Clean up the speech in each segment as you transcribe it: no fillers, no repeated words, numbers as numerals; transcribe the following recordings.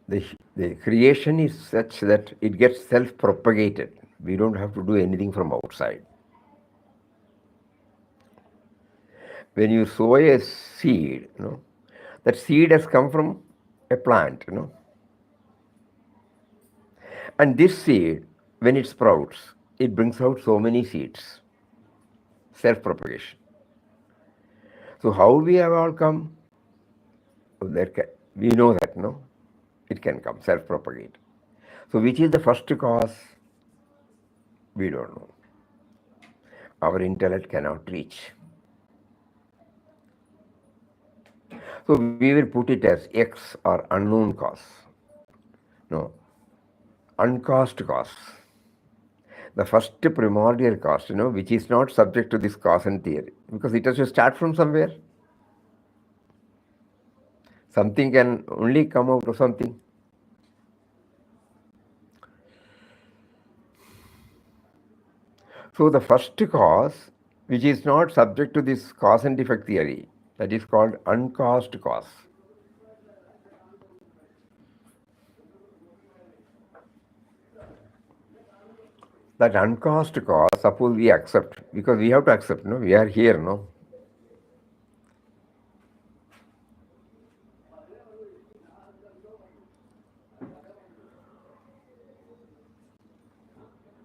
The creation is such that it gets self-propagated. We don't have to do anything from outside. When you sow a seed, that seed has come from a plant, and this seed, when it sprouts, it brings out so many seeds, self-propagation. So how we have all come? We know that, it can come, self-propagate. So which is the first cause? We don't know. Our intellect cannot reach. So we will put it as X or unknown cause. No, uncaused cause. The first primordial cause, which is not subject to this cause and theory, because it has to start from somewhere. Something can only come out of something. So the first cause, which is not subject to this cause and effect theory, that is called uncaused cause. That uncaused cause, suppose we accept, because we have to accept, we are here,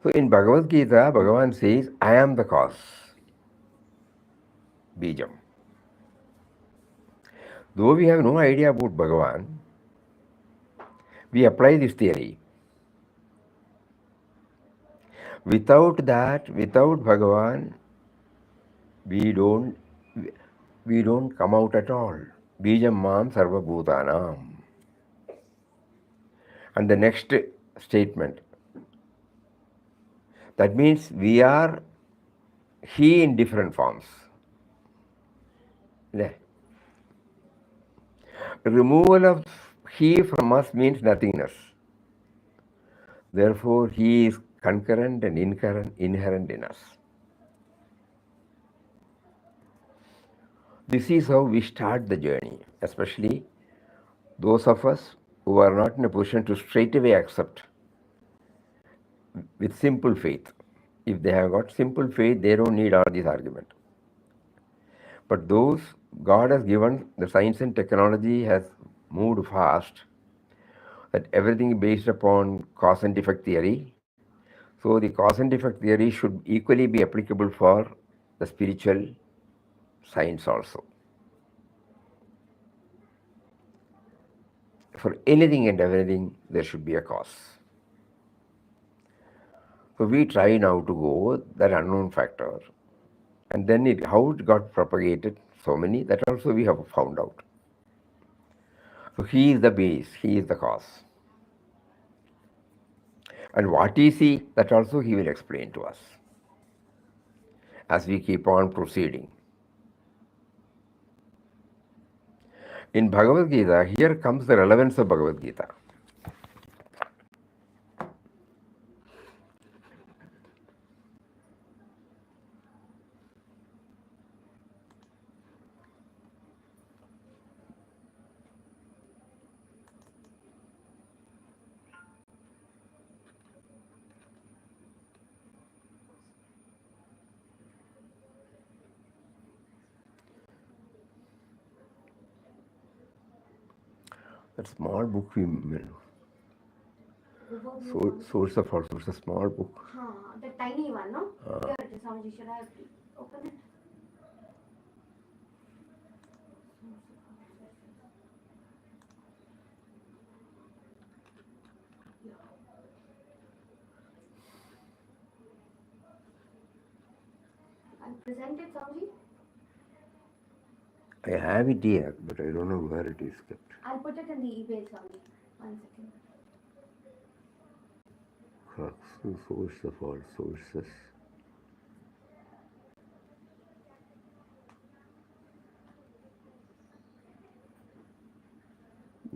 So in Bhagavad Gita, Bhagavan says, I am the cause, Bijam. Though we have no idea about Bhagavan, we apply this theory. Without that, without Bhagavan, we don't come out at all. Bijam mam sarva bhutanam. And the next statement, that means we are he in different forms. Yeah. Removal of he from us means nothingness. Therefore, he is concurrent and inherent in us. This is how we start the journey, especially those of us who are not in a position to straightaway accept with simple faith. If they have got simple faith, they don't need all this argument. But those God has given, the science and technology has moved fast, that everything is based upon cause and effect theory. So the cause and effect theory should equally be applicable for the spiritual science also. For anything and everything, there should be a cause. So we try now to go that unknown factor. And then how it got propagated, so many, that also we have found out. So he is the base, he is the cause. And what is he, that also he will explain to us as we keep on proceeding. In Bhagavad Gita, here comes the relevance of Bhagavad Gita. That small book source of all source, a small book. The tiny one, no? Here it is, Swamiji. Should I open it? I'll present it, Swamiji. I have it here, but I don't know where it is kept. I'll put it in the email, Swamiji. 1 second. Source of all sources.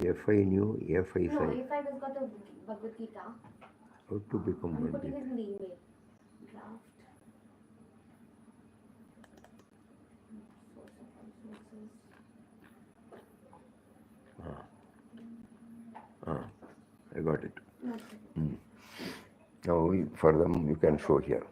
F.I. new, F.I. No, sign. if I was got the Bhagavad Gita, How to become I'm putting Pandit. it in the email. Draft. Source of all sources. got it. Okay. Now, for them, you can show here.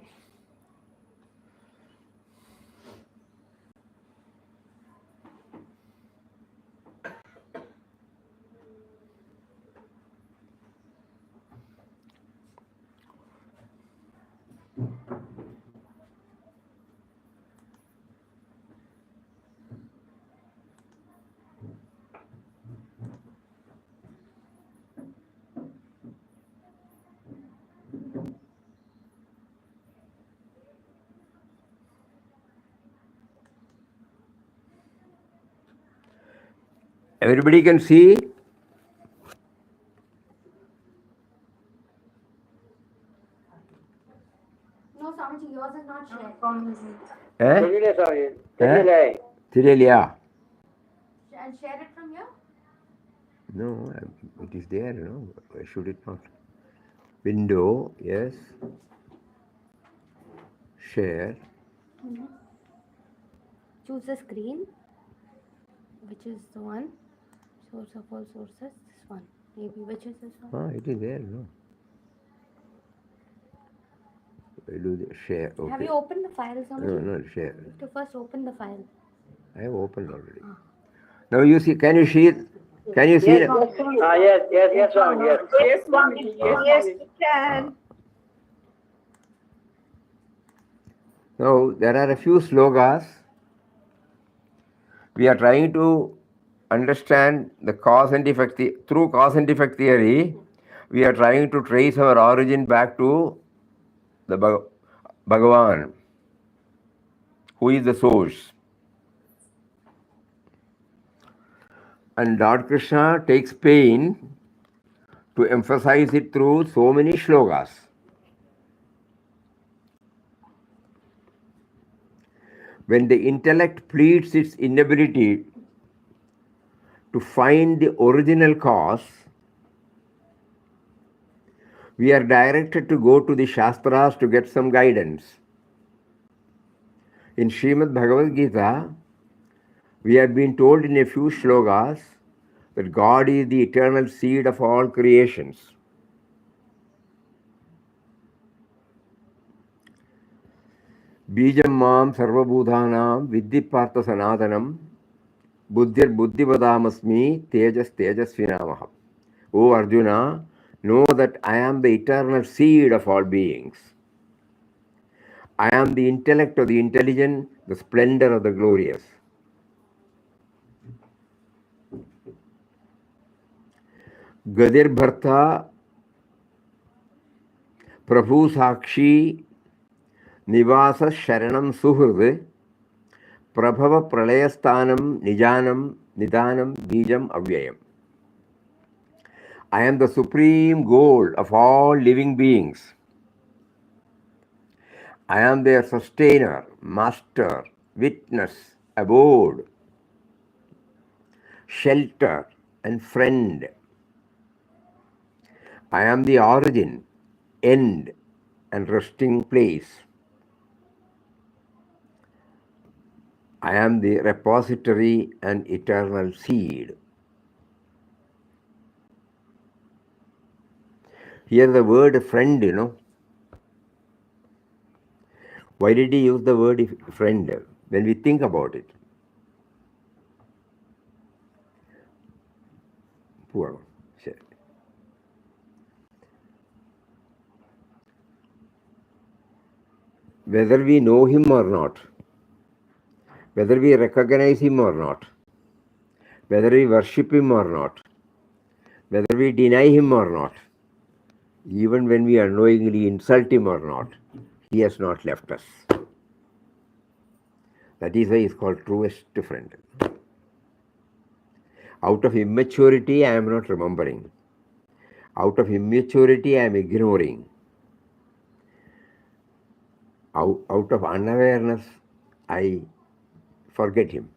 Everybody can see? No, Swamiji, yours is not shared. Thirelia. And share it from here? No, it is there, no. Why should it not? Window, yes. Share. Choose the screen, which is the one. Source of all sources, this one. Maybe which is this one? It is there, no. I do the share. Okay. Have you opened the file, Swamiji? No, share. You have to first open the file. I have opened already. Now you see, can you see it? Can you see it? Yes, Swami, yes. Yes, Swami. Yes, we can. Now there are a few slogas. We are trying to understand the cause and effect through cause and effect theory. We are trying to trace our origin back to the Bhagavan, who is the source. And Lord Krishna takes pain to emphasize it through so many shlokas. When the intellect pleads its inability to find the original cause, we are directed to go to the Shastras to get some guidance. In Srimad Bhagavad Gita, we have been told in a few shlokas that God is the eternal seed of all creations. Bijam mam sarvabhuthanam vidhi partha sanatanam buddhir buddhivadamasmi tejas tejasvinamaham. O Arjuna, know that I am the eternal seed of all beings. I am the intellect of the intelligent, the splendor of the glorious. Gadir Bharta Prabhu Sakshi Nivasa Sharanam Suhrud Prabhava Pralayasthanam Nijanam Nidanam Bijam Avyayam. I am the supreme goal of all living beings. I am their sustainer, master, witness, abode, shelter, and friend. I am the origin, end, and resting place. I am the repository and eternal seed. Here the word friend, Why did he use the word friend when we think about it? Poor. Whether we know him or not, whether we recognize him or not, whether we worship him or not, whether we deny him or not, even when we unknowingly insult him or not, he has not left us. That is why he is called truest friend. Out of immaturity, I am not remembering. Out of immaturity, I am ignoring. Out of unawareness, I forget him.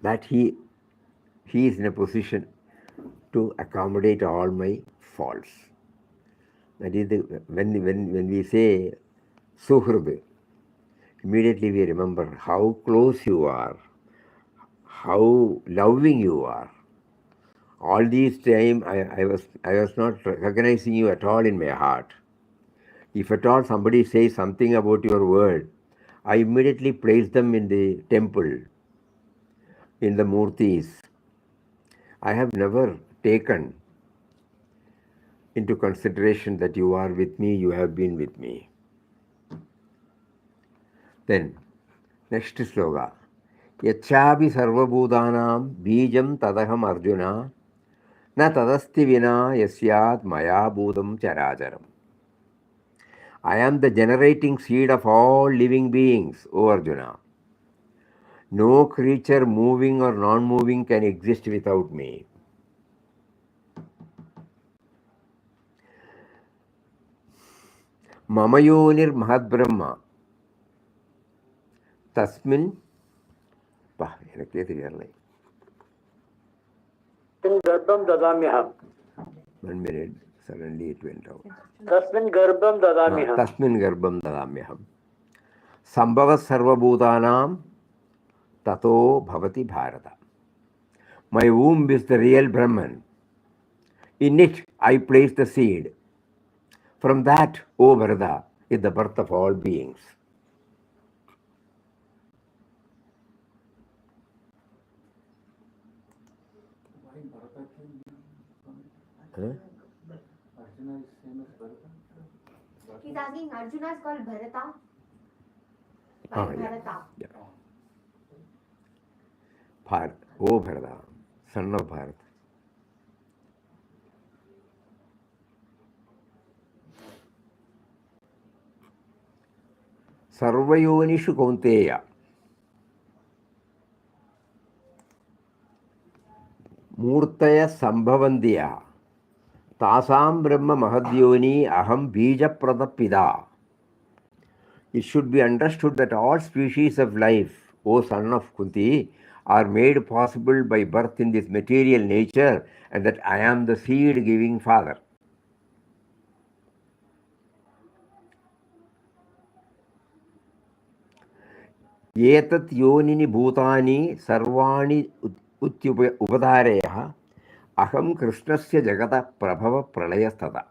That he is in a position to accommodate all my faults. That is when we say Suhrud, immediately we remember how close you are, how loving you are, All these time I was not recognizing you at all in my heart. If at all somebody says something about your word, I immediately place them in the temple, in the murtis. I have never taken into consideration that you are with me, you have been with me. Then, next sloka. Yachabi sarvabhudanam bijam tadaham arjuna na tadasti vina yasyat maya bhudam characharam. I am the generating seed of all living beings, O Arjuna. No creature moving or non-moving can exist without me. Mamayonir Mahad Brahma. Tasmin. Garbham dadamyaham. 1 minute, suddenly it went out. Tasmin garbham dadamyaham. Tasmin Garbham Dadamyaham. Sambhava Sarvabhutanam Tato Bhavati Bharata. My womb is the real Brahman. In it I place the seed. From that, O Bharata, is the birth of all beings. Huh? He's asking Arjuna is called Bharata. Why Oh, yeah. Bharata? Yeah. Bharat, O Bharata, son of Bharat. Sarvayonishu Kaunteya. Murtaya Sambhavandiya. Tasam Brahma Mahadyoni Aham Bija Pradapida. It should be understood that all species of life, O son of Kunti, are made possible by birth in this material nature, and that I am the seed-giving father. Etat yonini bhutani sarvani upadhareya aham krishnasya jagata prabhava pralayastata.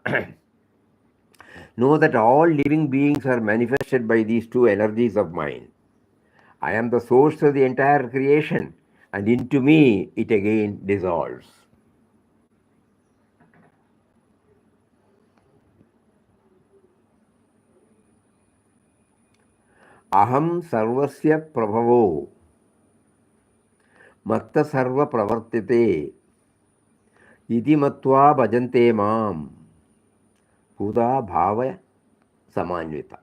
Know that all living beings are manifested by these two energies of mine. I am the source of the entire creation, and into me it again dissolves. Aham sarvasya prabhavo matta sarva pravartite iti matva bhajante mam huda bhavaya samanyvita.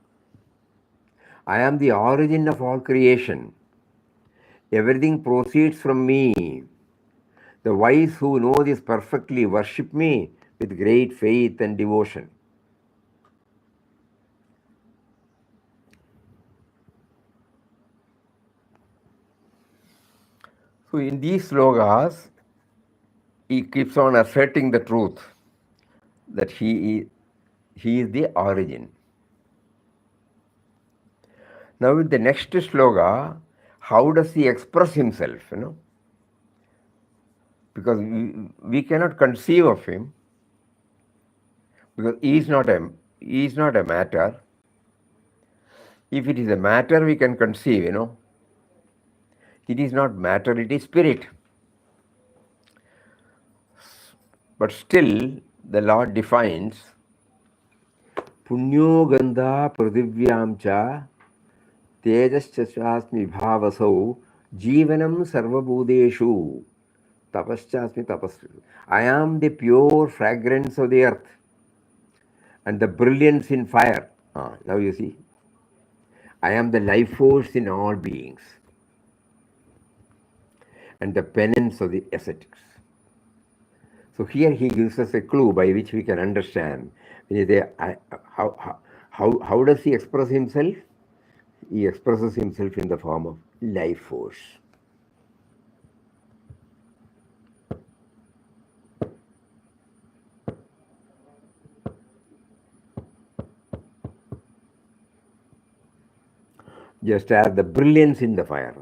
I am the origin of all creation. Everything proceeds from me. The wise who know this perfectly worship me with great faith and devotion. So in these slokas, he keeps on asserting the truth that he is the origin. Now in the next sloka, how does he express himself? Because we cannot conceive of him, because he is not a matter. If it is a matter, we can conceive. It is not matter; it is spirit. But still, the Lord defines Punyo Gandha Pradhivyam cha Tejaschasmi Bhavasau Jivanam Sarvabhudeshu Tapaschasmi Tapasvi. I am the pure fragrance of the earth and the brilliance in fire. Now you see, I am the life force in all beings and the penance of the ascetics. So here he gives us a clue by which we can understand how does he express himself? He expresses himself in the form of life force. Just as the brilliance in the fire.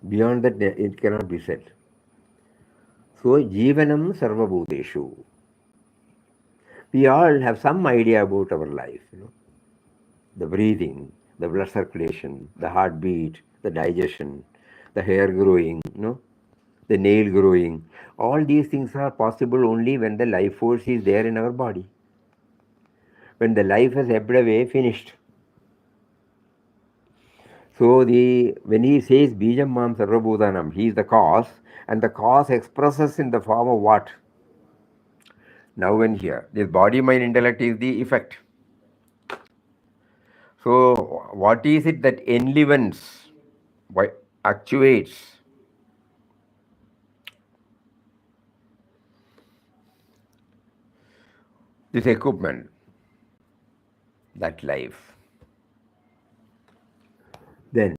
Beyond that, it cannot be said. So, Jivanam Sarvabhuteshu. We all have some idea about our life, the breathing, the blood circulation, the heartbeat, the digestion, the hair growing, the nail growing. All these things are possible only when the life force is there in our body. When the life has ebbed away, finished. So when he says Bijam Mam Sarvabhutanam, he is the cause, and the cause expresses in the form of what? Now and here. This body, mind, intellect is the effect. So what is it that enlivens, actuates this equipment? That life. Then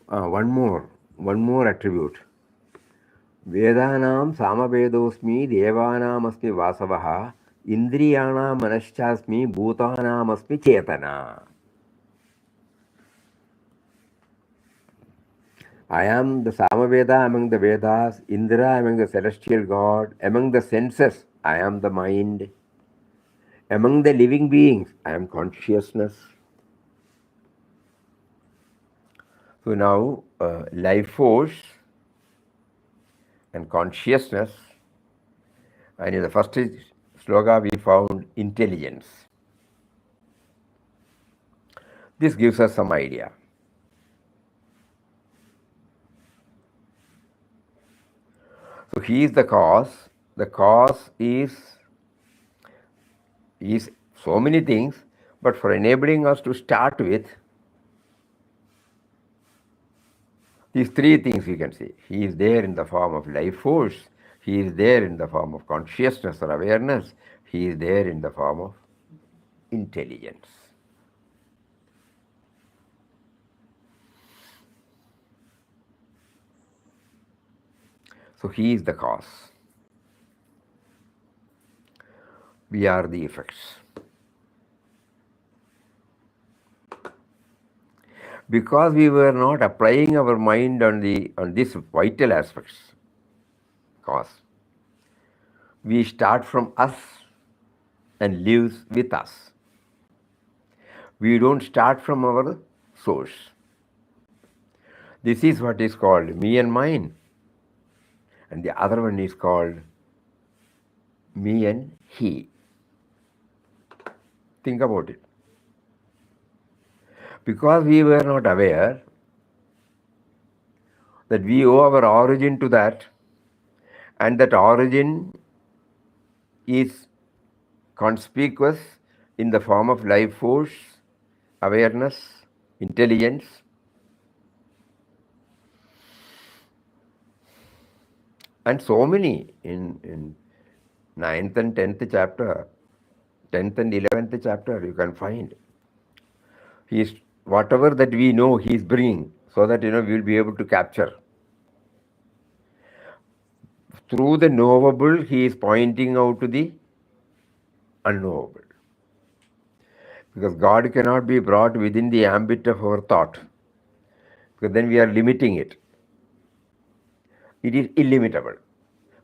one more attribute. Vedanam samavedosmi devanam asmi vasavaha indriyanam manaschasmi bhutanam asmi chetana. I am the Samaveda among the Vedas, Indra among the celestial god, among the senses, I am the mind, among the living beings, I am consciousness. So now, life force and consciousness, and in the first sloka we found intelligence. This gives us some idea. So he is the cause. The cause is so many things, but for enabling us to start with, these three things we can see. He is there in the form of life force. He is there in the form of consciousness or awareness. He is there in the form of intelligence. So he is the cause. We are the effects. Because we were not applying our mind on these vital aspects, cause, we start from us and lives with us. We don't start from our source. This is what is called me and mine. And the other one is called me and he. Think about it. Because we were not aware that we owe our origin to that, and that origin is conspicuous in the form of life force, awareness, intelligence. And so many in 9th and 10th chapter, 10th and 11th chapter, you can find. He is, whatever that we know, he is bringing, so that we will be able to capture. Through the knowable, he is pointing out to the unknowable. Because God cannot be brought within the ambit of our thought, because then we are limiting it. It is illimitable.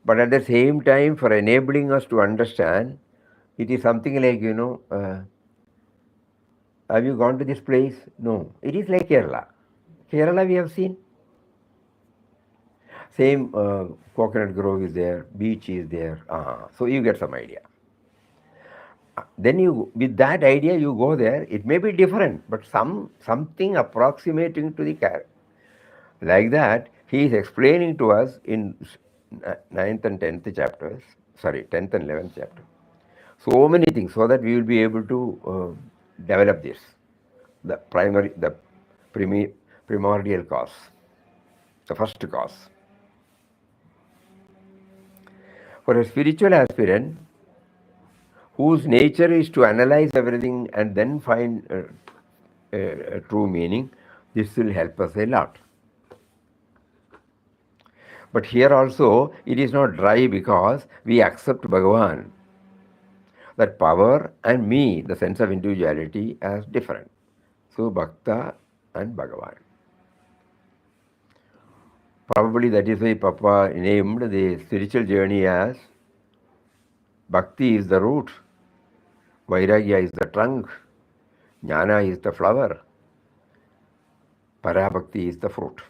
But at the same time, for enabling us to understand, it is something like, have you gone to this place? No. It is like Kerala. Kerala we have seen. Same coconut grove is there, beach is there. So you get some idea. Then with that idea, you go there. It may be different, but something approximating to the character. Like that, he is explaining to us in 9th and 10th chapters, 10th and 11th chapter. So many things, so that we will be able to develop this, the primordial cause, the first cause. For a spiritual aspirant whose nature is to analyze everything and then find a true meaning, this will help us a lot. But here also, it is not dry because we accept Bhagavan, that power and me, the sense of individuality, as different. So, Bhakta and Bhagavan. Probably that is why Papa named the spiritual journey as Bhakti is the root, Vairagya is the trunk, Jnana is the flower, Parabhakti is the fruit.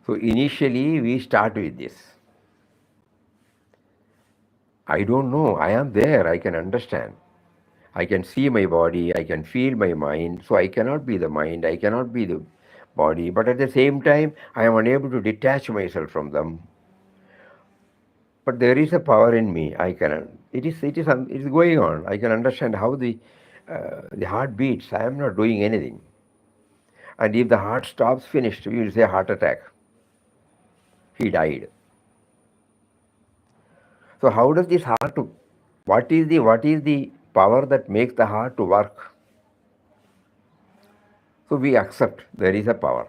So initially we start with this. I don't know, I am there, I can understand. I can see my body, I can feel my mind, so I cannot be the mind, I cannot be the body, but at the same time I am unable to detach myself from them. But there is a power in me, I can, it is going on. I can understand how the heart beats. I am not doing anything. And if the heart stops, finished, we will say heart attack. He died. So how does this heart to, what is the power that makes the heart to work? So we accept there is a power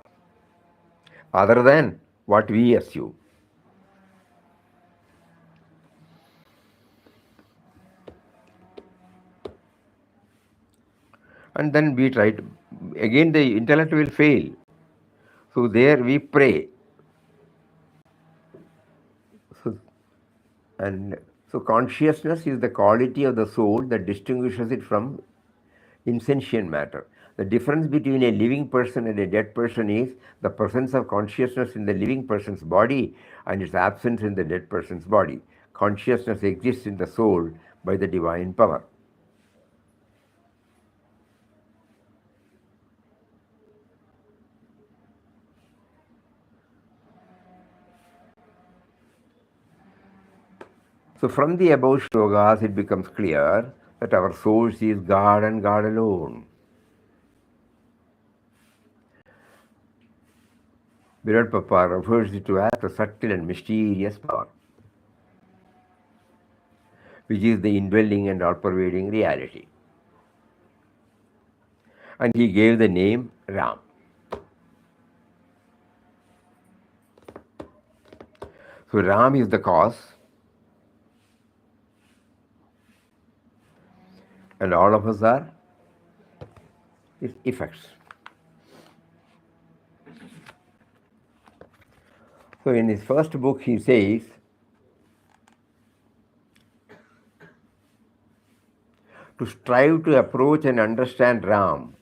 other than what we assume. And then we try to, again the intellect will fail. So there we pray. So, and so consciousness is the quality of the soul that distinguishes it from insentient matter. The difference between a living person and a dead person is the presence of consciousness in the living person's body and its absence in the dead person's body. Consciousness exists in the soul by the divine power. So from the above shlokas, it becomes clear that our source is God and God alone. Virat Papa refers it to as the subtle and mysterious power, which is the indwelling and all-pervading reality. And he gave the name Ram. So Ram is the cause, and all of us are its effects. So in his first book he says, to strive to approach and understand Ram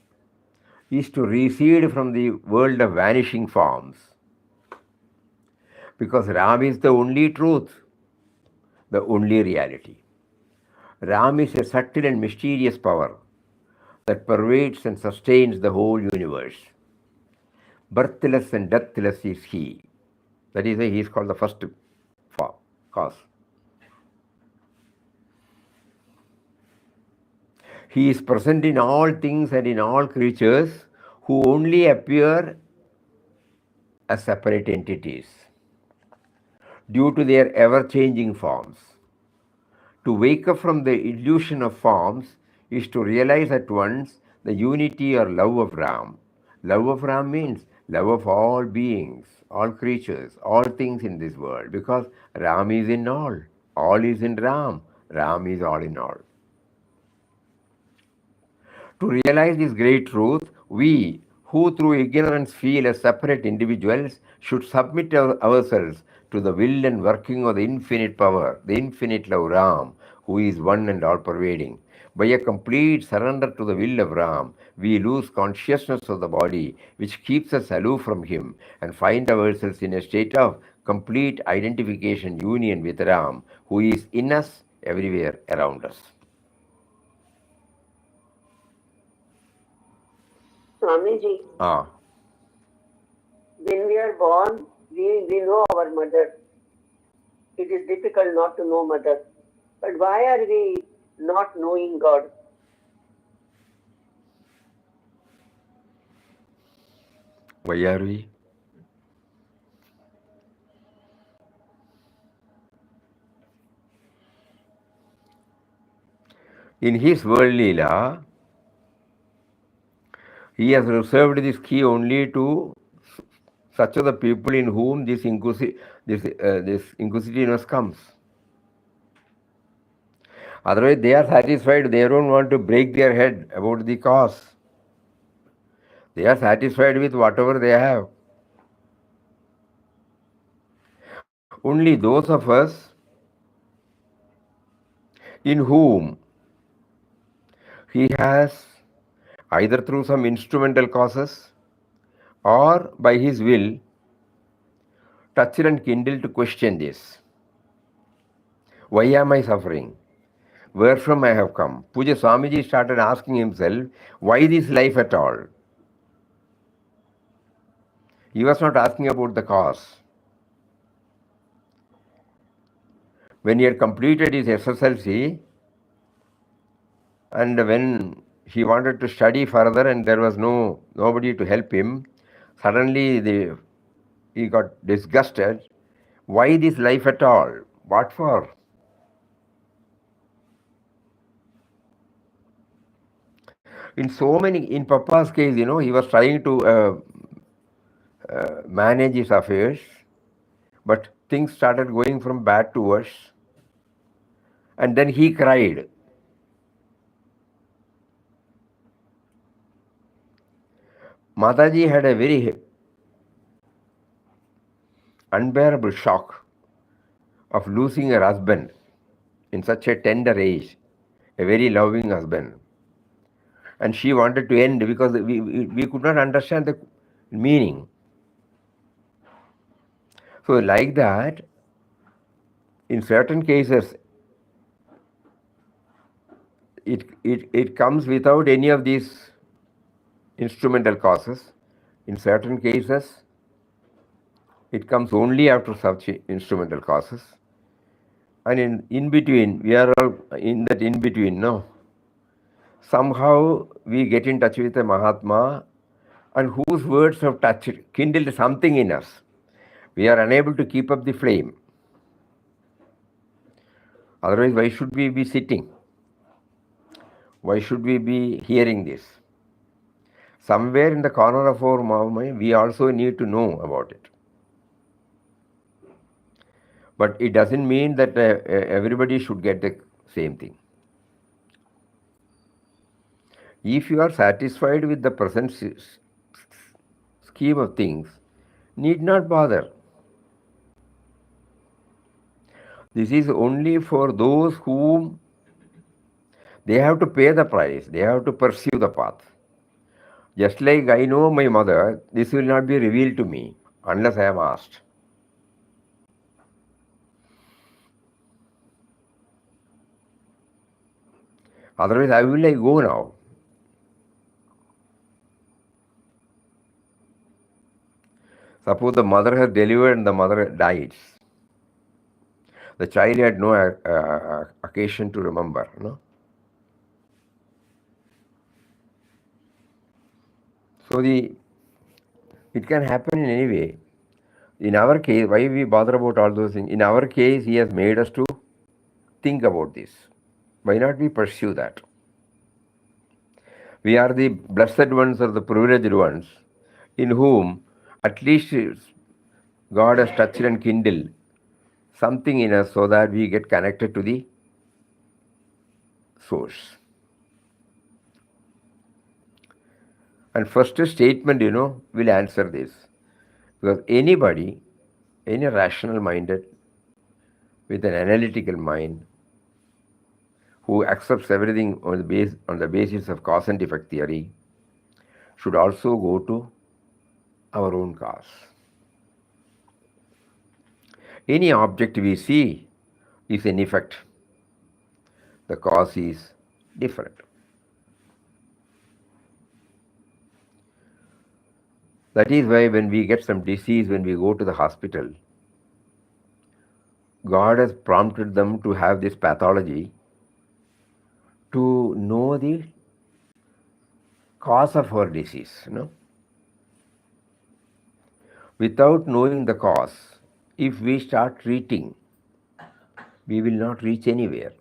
is to recede from the world of vanishing forms, because Ram is the only truth, the only reality. Ram is a subtle and mysterious power that pervades and sustains the whole universe. Birthless and deathless is he. That is why he is called the first cause. He is present in all things and in all creatures who only appear as separate entities due to their ever-changing forms. To wake up from the illusion of forms is to realize at once the unity or love of Ram. Love of Ram means love of all beings, all creatures, all things in this world, because Ram is in all is in Ram, Ram is all in all. To realize this great truth, we, who through ignorance feel as separate individuals, should submit ourselves to the will and working of the infinite power, the infinite love Ram, who is one and all-pervading. By a complete surrender to the will of Ram, we lose consciousness of the body, which keeps us aloof from him, and find ourselves in a state of complete identification, union with Ram, who is in us, everywhere around us. Swamiji, when we are born, we know our mother. It is difficult not to know mother. But why are we not knowing God? Why are we? In his world Leela, he has reserved this key only to such are the people in whom this inquisitiveness comes. Otherwise, they are satisfied. They don't want to break their head about the cause. They are satisfied with whatever they have. Only those of us in whom he has, either through some instrumental causes or by his will, touched and kindled to question this. Why am I suffering? Where from I have come? Puja Swamiji started asking himself, why this life at all? He was not asking about the cause. When he had completed his SSLC, and when he wanted to study further and there was nobody to help him, suddenly he got disgusted. Why this life at all? What for? In Papa's case, he was trying to manage his affairs, but things started going from bad to worse. And then he cried. Mataji had a very unbearable shock of losing her husband in such a tender age, a very loving husband. And she wanted to end because we could not understand the meaning. So like that, in certain cases, it comes without any of these instrumental causes. In certain cases, it comes only after such instrumental causes. And in between, we are all in that in between, no? Somehow we get in touch with a Mahatma and whose words have touched, kindled something in us. We are unable to keep up the flame. Otherwise, why should we be sitting? Why should we be hearing this? Somewhere in the corner of our mind, we also need to know about it. But it doesn't mean that everybody should get the same thing. If you are satisfied with the present scheme of things, need not bother. This is only for those whom they have to pay the price, they have to pursue the path. Just like I know my mother, this will not be revealed to me unless I am asked. Otherwise, I will go now. Suppose the mother has delivered and the mother dies. The child had no occasion to remember. No? So it can happen in any way. In our case, why we bother about all those things? In our case, he has made us to think about this. Why not we pursue that? We are the blessed ones or the privileged ones in whom at least God has touched and kindled something in us so that we get connected to the source. And first statement, will answer this. Because anybody, any rational minded, with an analytical mind, who accepts everything on the basis of cause and effect theory, should also go to our own cause. Any object we see is an effect. The cause is different. That is why when we get some disease, when we go to the hospital, God has prompted them to have this pathology to know the cause of our disease. Without knowing the cause, if we start treating, we will not reach anywhere.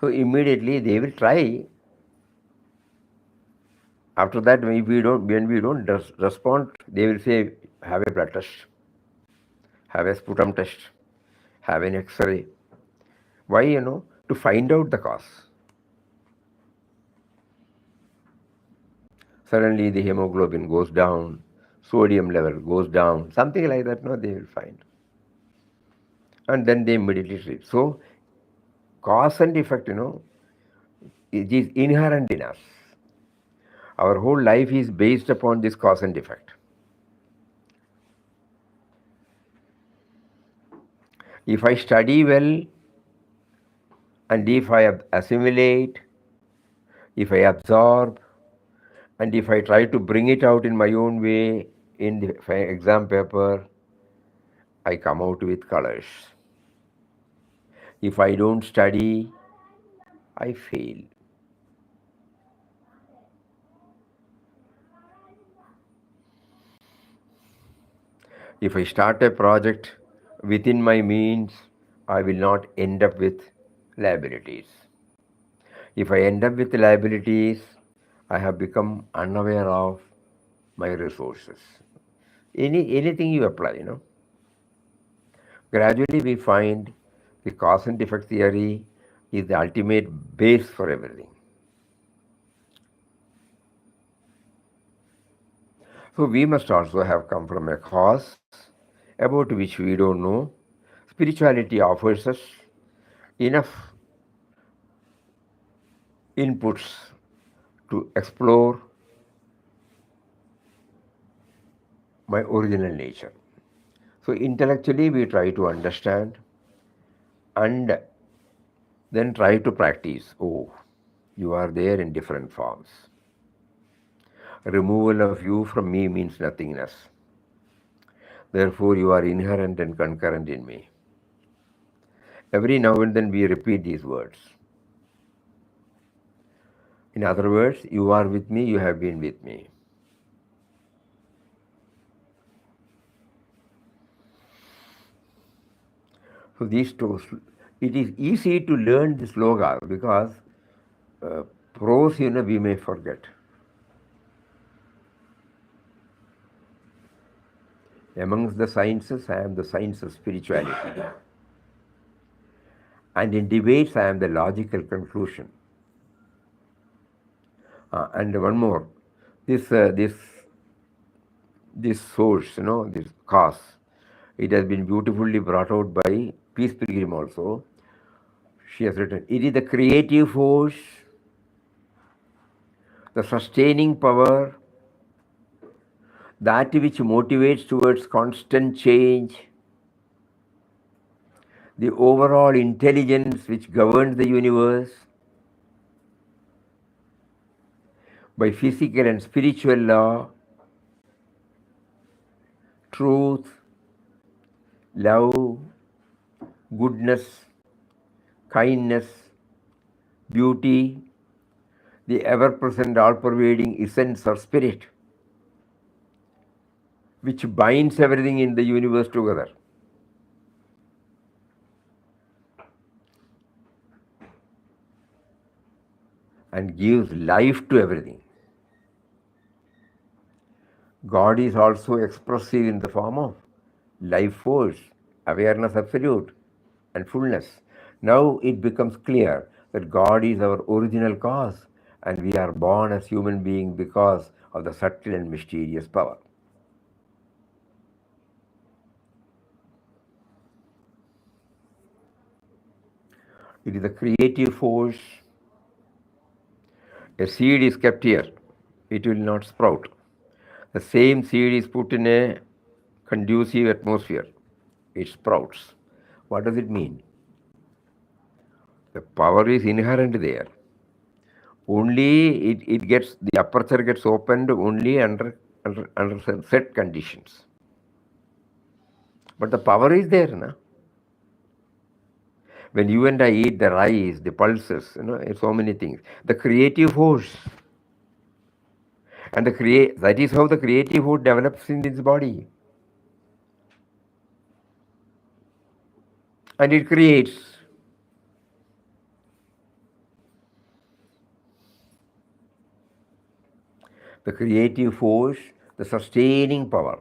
So immediately they will try. After that, when we don't respond, they will say, have a blood test, have a sputum test, have an X-ray. Why? To find out the cause. Suddenly the hemoglobin goes down, sodium level goes down, something like that. No, they will find, and then they immediately treat. So cause and effect, it is inherent in us. Our whole life is based upon this cause and effect. If I study well and if I assimilate, if I absorb, and if I try to bring it out in my own way in the exam paper, I come out with colors. If I don't study, I fail. If I start a project within my means, I will not end up with liabilities. If I end up with liabilities, I have become unaware of my resources. Anything you apply, Gradually we find the cause and effect theory is the ultimate base for everything. So we must also have come from a cause about which we don't know. Spirituality offers us enough inputs to explore my original nature. So intellectually we try to understand and then try to practice. Oh, you are there in different forms. Removal of you from me means nothingness. Therefore you are inherent and concurrent in me. Every now and then we repeat these words. In other words, you are with me, you have been with me. So these two, it is easy to learn this sloga because prose, we may forget. Amongst the sciences, I am the science of spirituality. And in debates, I am the logical conclusion. And one more, this source, this cause, it has been beautifully brought out by Peace Pilgrim also. She has written, it is the creative force, the sustaining power, that which motivates towards constant change, the overall intelligence which governs the universe by physical and spiritual law, truth, love, goodness, kindness, beauty, the ever-present, all-pervading essence or spirit, which binds everything in the universe together. And gives life to everything. God is also expressive in the form of life force, awareness absolute, and fullness. Now it becomes clear that God is our original cause and we are born as human beings because of the subtle and mysterious power. It is the creative force. A seed is kept here, it will not sprout. The same seed is put in a conducive atmosphere, it sprouts. What does it mean? The power is inherent there. Only it gets, the aperture gets opened only under set conditions. But the power is there, na? When you and I eat the rice, the pulses, so many things. The creative force. And that is how the creative force develops in this body. And it creates. the creative force, the sustaining power.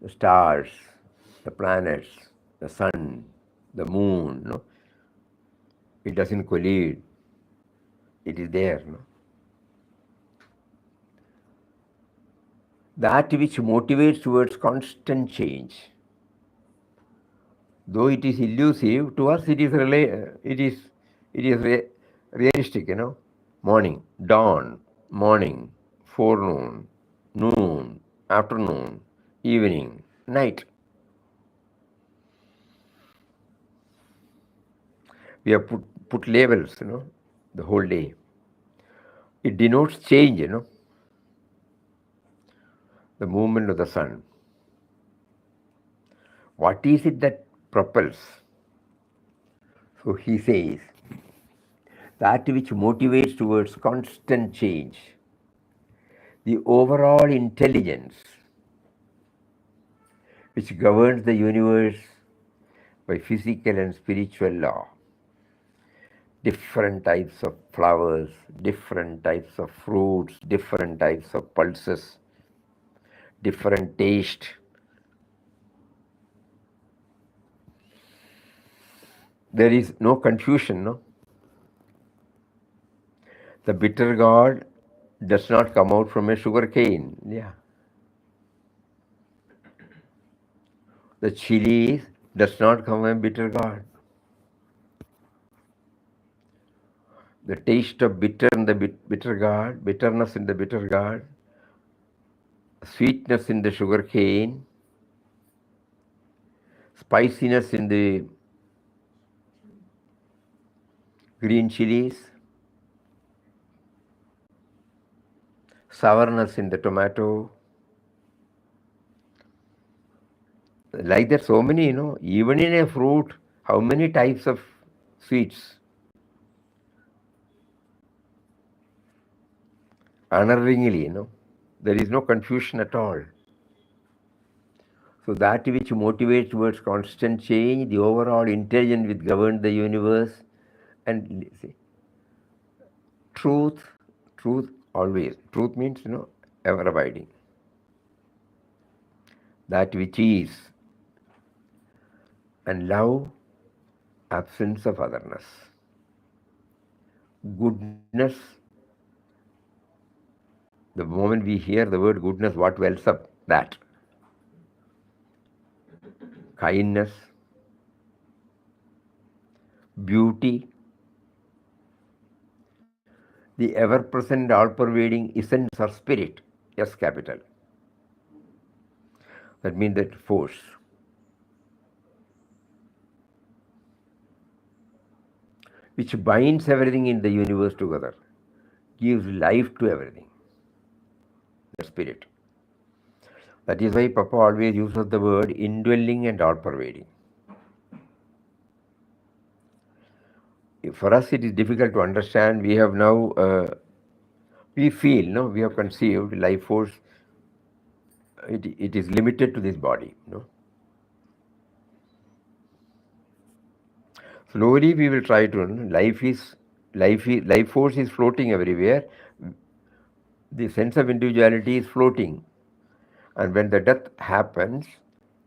The stars, the planets, the sun, the moon, no? It doesn't collide. It is there. No? That which motivates towards constant change. Though it is elusive, to us it is realistic, Morning, dawn, morning, forenoon, noon, afternoon, evening, night. We have put labels, the whole day. It denotes change, the movement of the sun. What is it that propels? So he says, that which motivates towards constant change, the overall intelligence which governs the universe by physical and spiritual law. Different types of flowers, different types of fruits, different types of pulses, different taste. There is no confusion, no? The bitter gourd does not come out from a sugar cane. Yeah. The chilies does not come from a bitter gourd. The taste of bitter in the bitter gourd, bitterness in the bitter gourd, sweetness in the sugar cane, spiciness in the green chilies, sourness in the tomato. Like that, so many, even in a fruit, how many types of sweets? Unerringly, there is no confusion at all. So that which motivates towards constant change, the overall intelligence which governs the universe, and see, truth always. Truth means, ever abiding. That which is, and love, absence of otherness. Goodness, the moment we hear the word goodness, what wells up? That. Kindness, beauty, the ever-present, all-pervading essence or spirit, yes, capital. That means that force. Which binds everything in the universe together, gives life to everything. The spirit. That is why Papa always uses the word indwelling and all-pervading. For us, it is difficult to understand. We have now, we feel, we have conceived life force. It is limited to this body, Slowly we will try to. Life force is floating everywhere. The sense of individuality is floating, and when the death happens,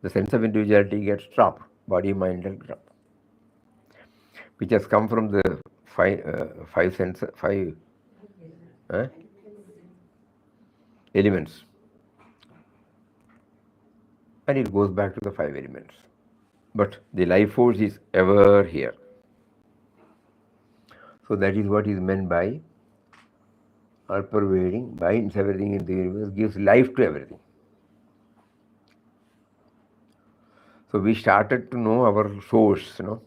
the sense of individuality gets dropped. Body, mind, and drop, which has come from the five elements, and it goes back to the 5 elements. But the life force is ever here. So that is what is meant by all-pervading, binds everything in the universe, gives life to everything. So we started to know our source, So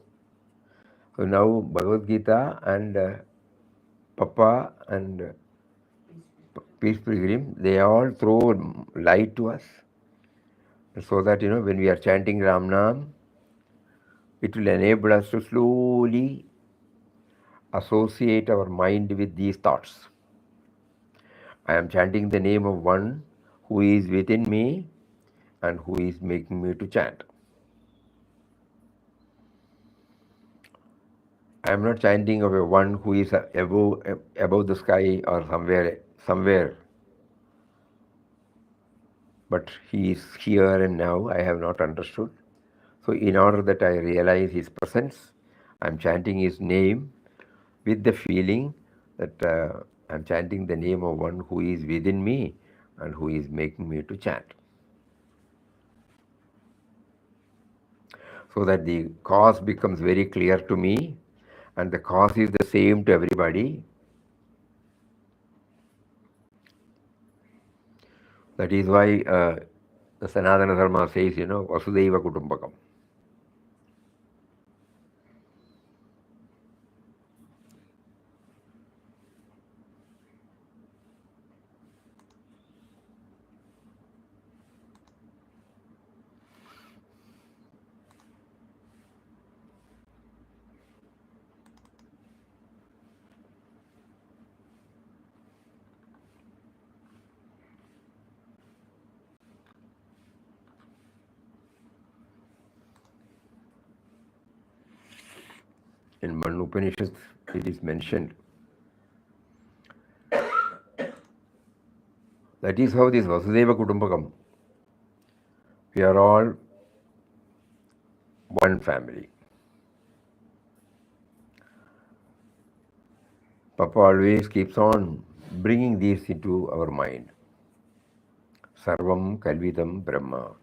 now Bhagavad Gita and Papa and Peace Pilgrim, they all throw light to us, so that when we are chanting Ram Nam, it will enable us to slowly associate our mind with these thoughts. I am chanting the name of one who is within me and who is making me to chant. I am not chanting of a one who is above the sky or somewhere, but he is here and now. I have not understood. So, in order that I realize his presence, I am chanting his name with the feeling that I am chanting the name of one who is within me and who is making me to chant. So that the cause becomes very clear to me, and the cause is the same to everybody. That is why the Sanatana Dharma says, Vasudhaiva Kutumbakam. In one Upanishad, it is mentioned. That is how this Vasudhaiva Kutumbakam. We are all one family. Papa always keeps on bringing these into our mind. Sarvam Kalvidam Brahma.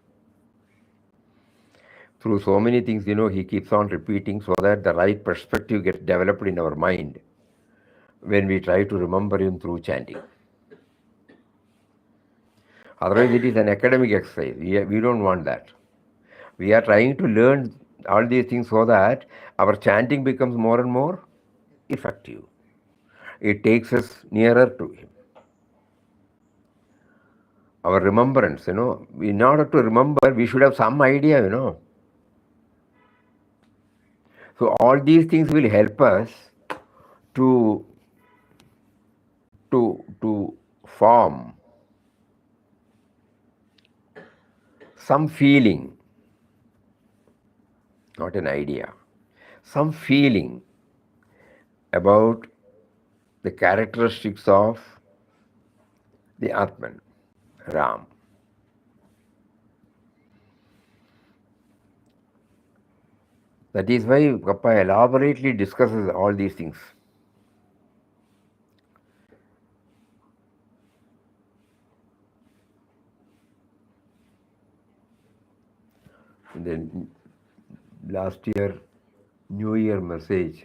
Through so many things, he keeps on repeating so that the right perspective gets developed in our mind when we try to remember him through chanting. Otherwise, it is an academic exercise. We don't want that. We are trying to learn all these things so that our chanting becomes more and more effective. It takes us nearer to him. Our remembrance, in order to remember, we should have some idea, So all these things will help us to form some feeling, not an idea, some feeling about the characteristics of the Atman, Ram. That is why Kappa elaborately discusses all these things. In the last year, New Year message,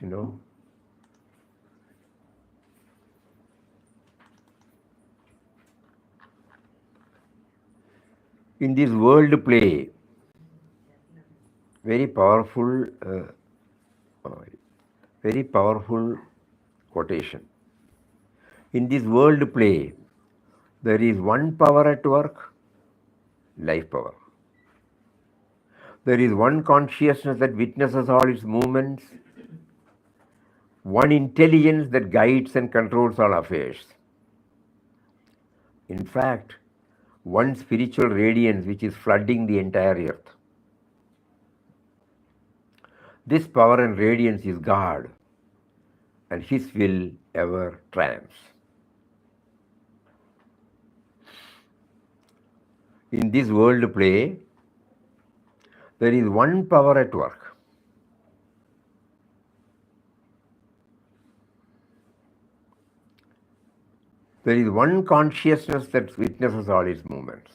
in this world play, very powerful quotation. In this world play, there is one power at work, life power. There is one consciousness that witnesses all its movements, one intelligence that guides and controls all affairs. In fact, one spiritual radiance which is flooding the entire earth. This power and radiance is God, and His will ever triumphs. In this world play, there is one power at work. There is one consciousness that witnesses all its movements.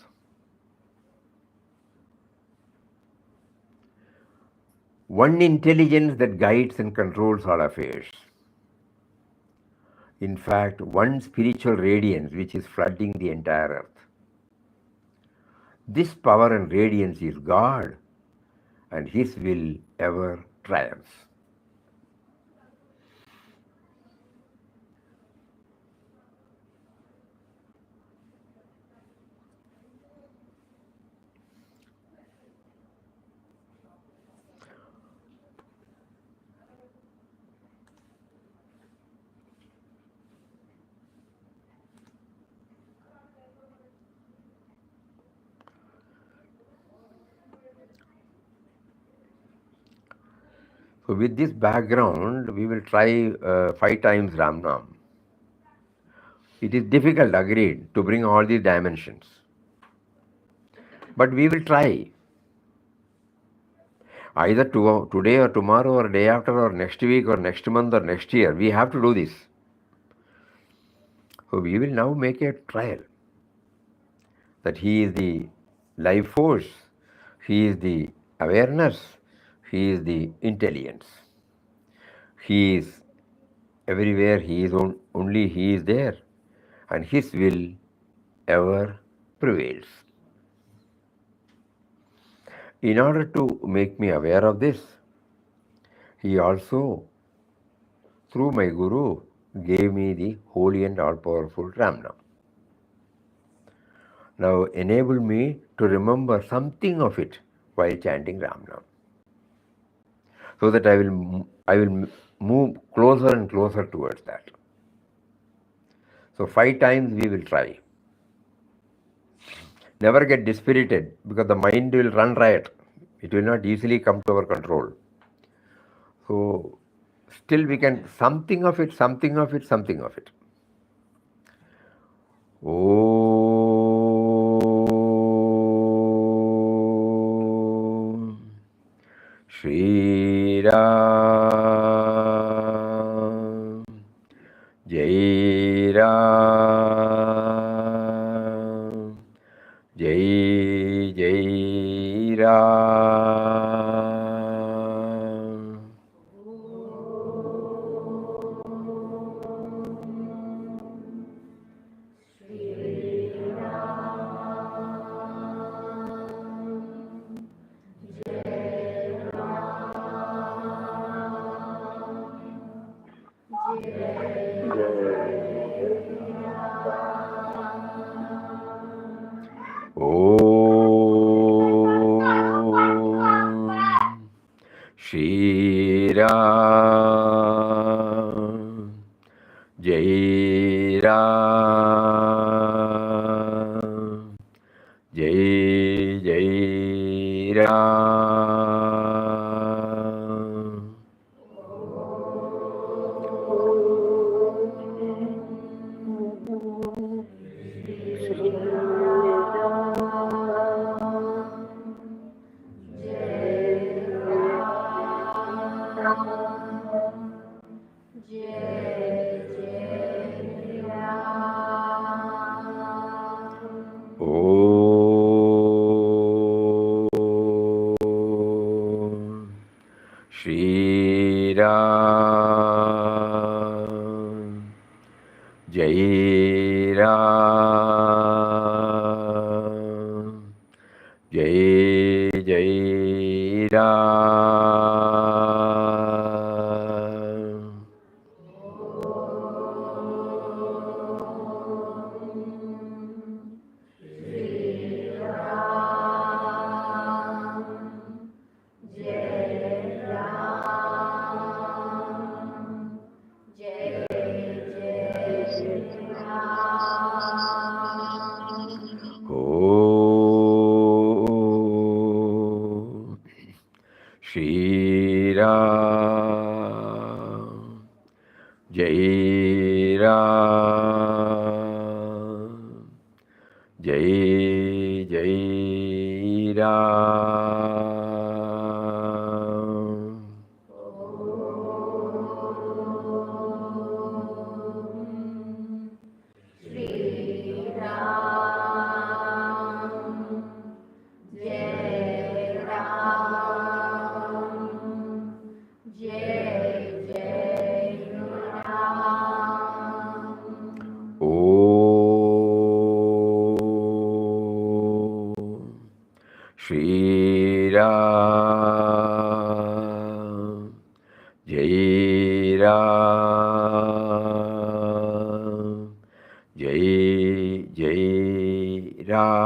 One intelligence that guides and controls all affairs. In fact, one spiritual radiance which is flooding the entire earth. This power and radiance is God, and His will ever triumphs. So with this background, we will try 5 times Ram Nam. It is difficult, agreed, to bring all these dimensions. But we will try. Either today or tomorrow or day after or next week or next month or next year, we have to do this. So we will now make a trial that He is the life force, He is the awareness, He is the intelligence. He is everywhere, He is only He is there, and His will ever prevails. In order to make me aware of this, He also, through my Guru, gave me the holy and all-powerful Ramnam. Now enable me to remember something of it while chanting Ramnam, so that I will move closer and closer towards that. So 5 times we will try. Never get dispirited, because the mind will run riot. It will not easily come to our control. So still we can something of it, something of it, something of it. Om Shri Ram Jai Ram Jai Jai Ram. Om Shri Ram Jai Ram Jai Jai Ram. Om Shri Ram Jai Ram Jai Jai Ram. Om Shri Ram Jai Ram Jai Jai Ram. Om Shri Ram Jai Ram Jai Jai Ram.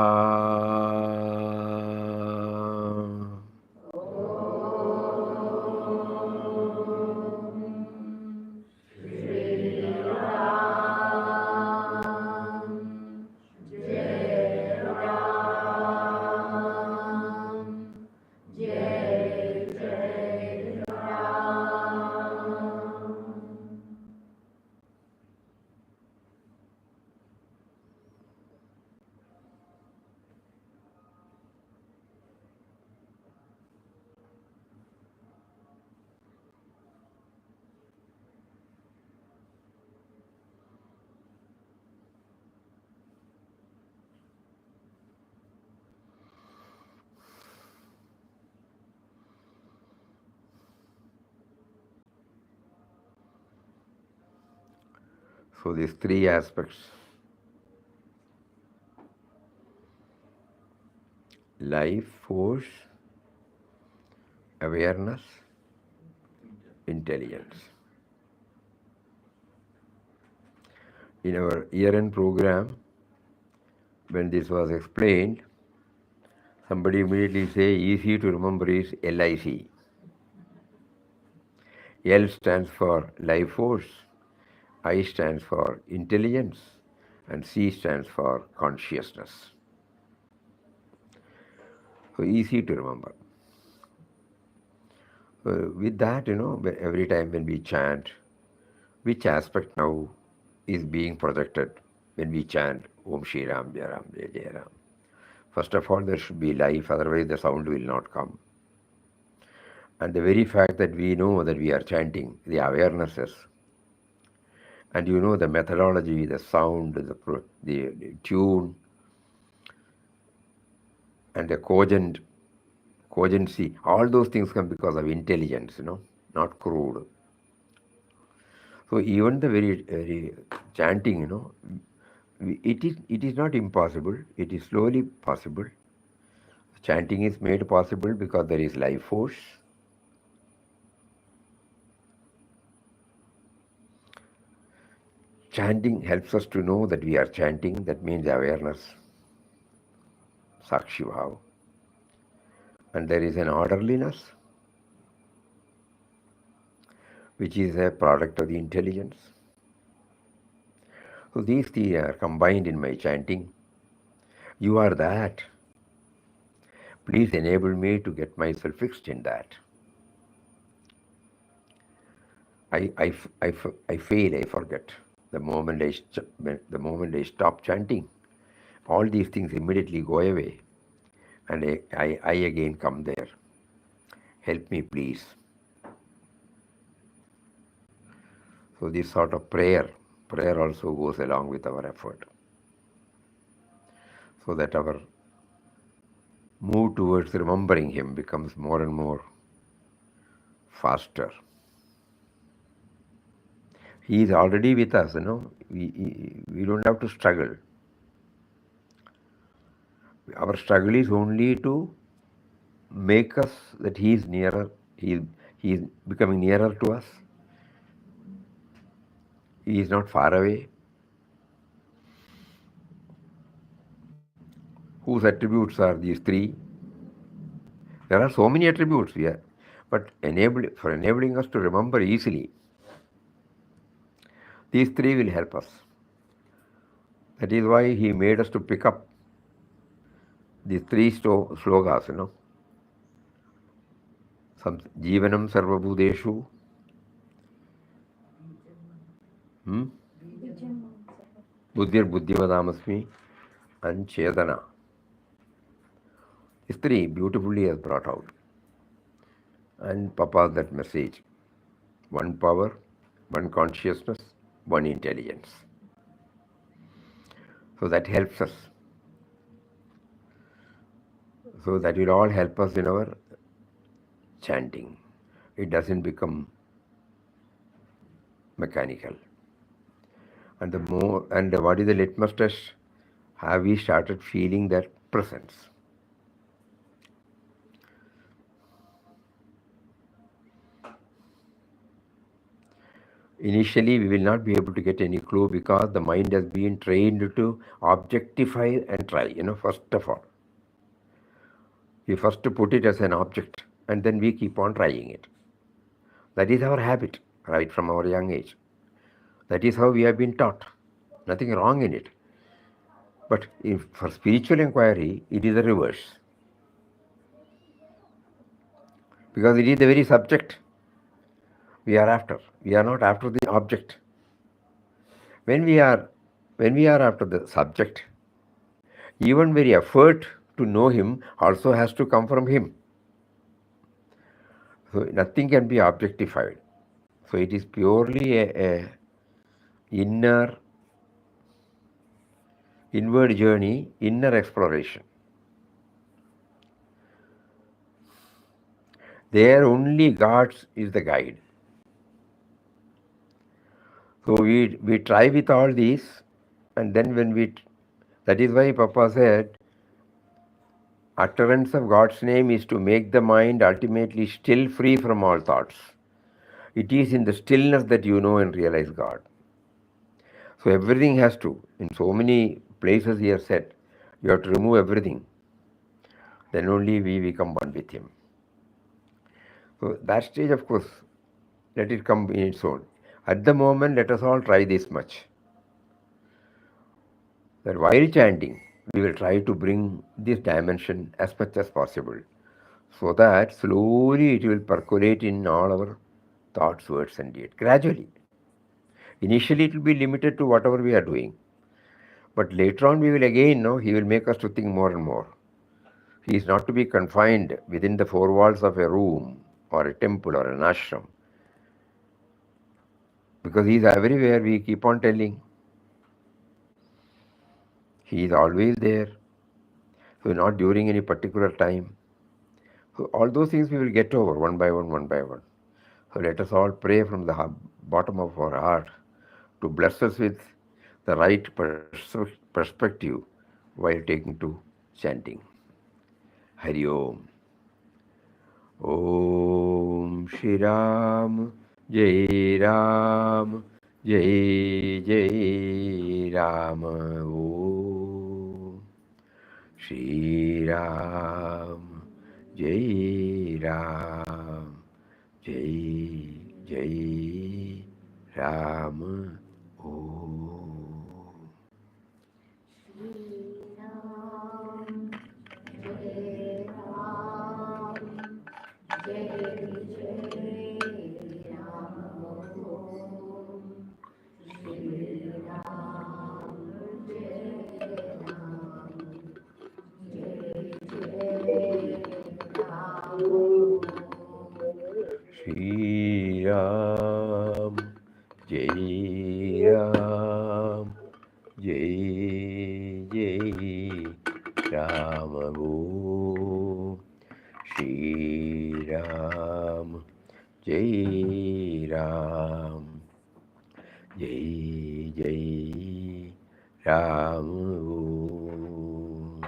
So these three aspects, life force, awareness, intelligence. In our year-end program, when this was explained, somebody immediately say easy to remember is LIC. L stands for life force, I stands for intelligence, and C stands for consciousness. So easy to remember. With that, every time when we chant, which aspect now is being projected when we chant Om Shri Ram Jai Ram Jai Jai Ram? First of all, there should be life, otherwise the sound will not come. And the very fact that we know that we are chanting, the awareness is, and the methodology, the sound, the tune, and the cogency, all those things come because of intelligence, not crude. So even the very chanting, it is not impossible. It is slowly possible. Chanting is made possible because there is life force. Chanting helps us to know that we are chanting. That means awareness, Sakshi Bhav. And there is an orderliness, which is a product of the intelligence. So these three are combined in my chanting. You are that. Please enable me to get myself fixed in that. I fail, I forget. The moment I stop chanting, all these things immediately go away. And I again come there. Help me, please. So this sort of prayer also goes along with our effort. So that our move towards remembering him becomes more and more faster. He is already with us, we don't have to struggle. Our struggle is only to make us that he is nearer, he is becoming nearer to us. He is not far away. Whose attributes are these three? There are so many attributes here, but for enabling us to remember easily, these three will help us. That is why he made us to pick up these three slogas, Some Jivanam Sarvabhudeshu, Buddhir Buddhivadamasmi, and Chedana. These three beautifully has brought out. And Papa that message. One power, one consciousness, one intelligence. So that helps us. So that will all help us in our chanting. It doesn't become mechanical. And what is the litmus test? Have we started feeling that presence? Initially, we will not be able to get any clue because the mind has been trained to objectify and try, first of all. We first put it as an object and then we keep on trying it. That is our habit, right from our young age. That is how we have been taught. Nothing wrong in it. But for spiritual inquiry, it is the reverse. Because it is the very subject we are after. We are not after the object. When we are after the subject, even very effort to know him also has to come from him. So nothing can be objectified. So it is purely a inward journey, inner exploration. There only God is the guide. So we try with all these, and then that is why Papa said, utterance of God's name is to make the mind ultimately still, free from all thoughts. It is in the stillness that you know and realize God. So everything has to, in so many places he has said, you have to remove everything. Then only we become one with him. So that stage, of course, let it come in its own. At the moment, let us all try this much. That while chanting, we will try to bring this dimension as much as possible, so that slowly it will percolate in all our thoughts, words, and deeds. Gradually. Initially, it will be limited to whatever we are doing. But later on, we will again know, he will make us to think more and more. He is not to be confined within the four walls of a room or a temple or an ashram. Because he is everywhere, we keep on telling. He is always there. So not during any particular time. So all those things we will get over one by one, one by one. So let us all pray from the bottom of our heart to bless us with the right perspective while taking to chanting. Hari Om. Om Shri Ram, Jai Ram, Jai Jai Ram. Om Shri Ram, Jai Ram, Jai Jai Ram. Om. Shri Ram, Jai Ram, Jai Jai Ram. Om Shri Ram, Jai Ram, Jai Jai Ram. Om.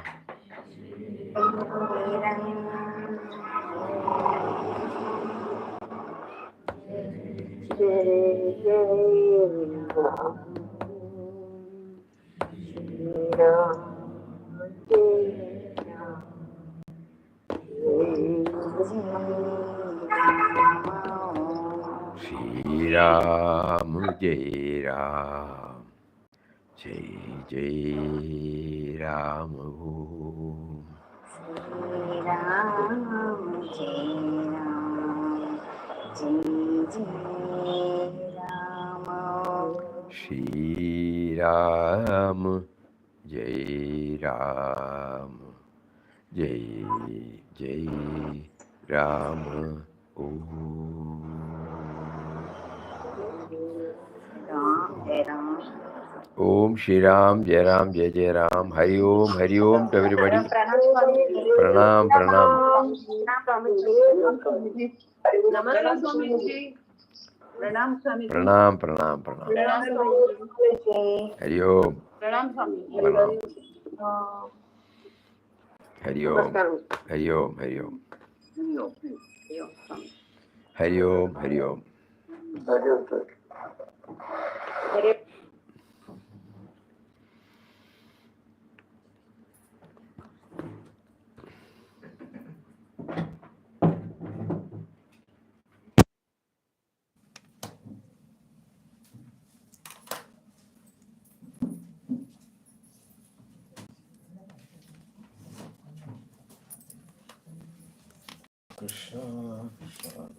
Shri Ram, Jai Ram, Jai Jai Ram. Om. Shri Ram, Jai Ram, Jai Jai Ram. Om. Om Shri Ram, Jai Ram, Jai Jai Ram. Hari Om to everybody. Pranam, Pranam. Namaste, Swamiji. Pranam, Swamiji. Pranam, Pranam, Pranam. Pranam, Swamiji. Hari Om. Pranam, Swamiji. Pranam. Hari Om. Hari Om. Hari Om. Hari Om. Hari Om. Krishna, Krishna.